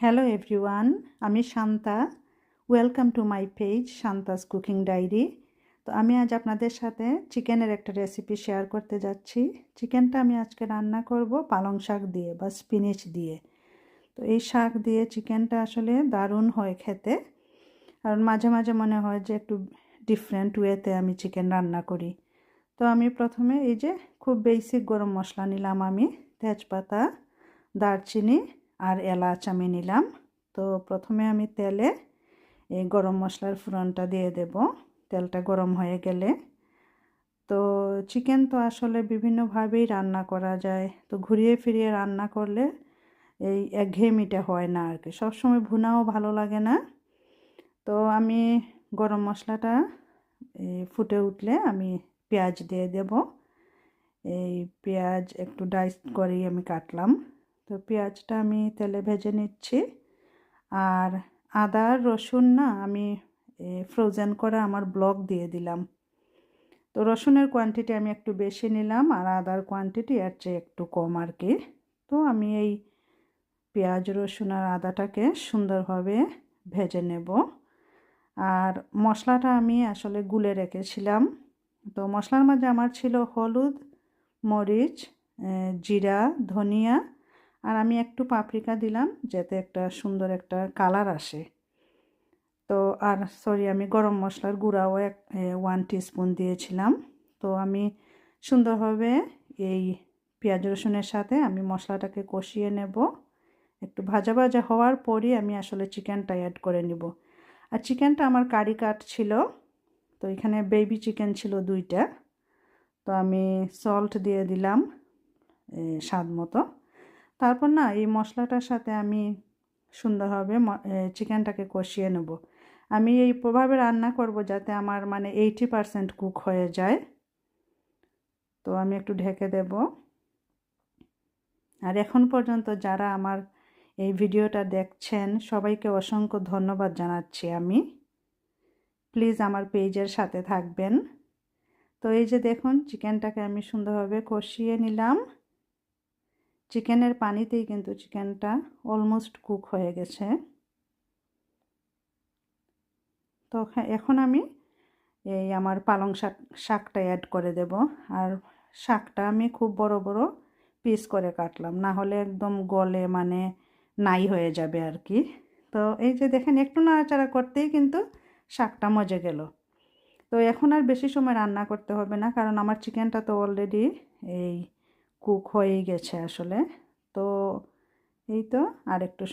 Hello everyone, আমি Shanta. Welcome to my page Shanta's cooking diary. তো আমি আজ আপনাদের সাথে চিকেনের একটা রেসিপি শেয়ার করতে যাচ্ছি। চিকেনটা আমি আজকে রান্না করব পালং শাক দিয়ে বা স্পিনিচ দিয়ে। তো এই শাক দিয়ে চিকেনটা আসলে দারুণ হয় খেতে, কারণ মাঝে মাঝে মনে হয় যে একটু ডিফারেন্ট ওয়েতে আমি চিকেন রান্না করি। তো আমি প্রথমে এই যে খুব বেসিক গরম মশলা নিলাম, আমি তেজপাতা, দারচিনি আর এলাচ আমি নিলাম। তো প্রথমে আমি তেলে এই গরম মশলার ফোড়নটা দিয়ে দেব। তেলটা গরম হয়ে গেলে, তো চিকেন তো আসলে বিভিন্নভাবেই রান্না করা যায়, তো ঘুরিয়ে ফিরিয়ে রান্না করলে এই একঘেয়েমিটা হয় না আর কি, সবসময় ভুনাও ভালো লাগে না। তো আমি গরম মশলাটা ফুটে উঠলে আমি পেঁয়াজ দিয়ে দেব। এই পেঁয়াজ একটু ডাইস করেই আমি কাটলাম। তো পেঁয়াজটা আমি তেলে ভেজে নিচ্ছি। আর আদা রসুন না আমি ফ্রোজেন করে আমার ব্লক দিয়ে দিলাম। তো রসুনের কোয়ান্টিটি আমি একটু বেশি নিলাম আর আদার কোয়ান্টিটি এর চেয়ে একটু কম আর কি। তো আমি এই পেঁয়াজ রসুন আর আদাটাকে সুন্দরভাবে ভেজে নেব। আর মশলাটা আমি আসলে গুলে রেখেছিলাম। তো মশলার মাঝে আমার ছিল হলুদ, মরিচ, জিরা, ধনিয়া, আর আমি একটু পাপরিকা দিলাম যাতে একটা সুন্দর একটা কালার আসে। তো আর আমি গরম মশলার গুঁড়াও 1 টিস্পুন দিয়েছিলাম। তো আমি সুন্দরভাবে এই পেঁয়াজ রসুনের সাথে আমি মশলাটাকে কষিয়ে নেব। একটু ভাজা ভাজা হওয়ার পরই আমি আসলে চিকেনটা অ্যাড করে নিব। আর চিকেনটা আমার কারি কাট ছিল, তো এখানে বেবি চিকেন ছিল 2টা। তো আমি সল্ট দিয়ে দিলাম স্বাদ মতো। তারপর না এই মশলাটার সাথে আমি সুন্দরভাবে চিকেনটাকে কষিয়ে নেব। আমি এই প্রভাবে রান্না করব যাতে আমার 80% কুক হয়ে যায়। তো আমি একটু ঢেকে দেব। আর এখন পর্যন্ত যারা আমার এই ভিডিওটা দেখছেন সবাইকে অসংখ্য ধন্যবাদ জানাচ্ছি আমি। প্লিজ আমার পেজের সাথে থাকবেন। তো এই যে দেখুন, চিকেনটাকে আমি সুন্দরভাবে কষিয়ে নিলাম। চিকেনের পানিতেই কিন্তু চিকেনটা অলমোস্ট কুক হয়ে গেছে। তো এখন আমি এই আমার পালং শাকটা অ্যাড করে দেব। আর শাকটা আমি খুব বড় বড় পিস করে কাটলাম, না হলে একদম গলে নাই হয়ে যাবে আর কি। তো এই যে দেখেন, একটু নাড়াচাড়া করতেই কিন্তু শাকটা মজে গেল। তো এখন আর বেশি সময় রান্না করতে হবে না, কারণ আমার চিকেনটা তো অলরেডি এই কুক হয়েই গেছে আসলে। তো এই তো আর একটু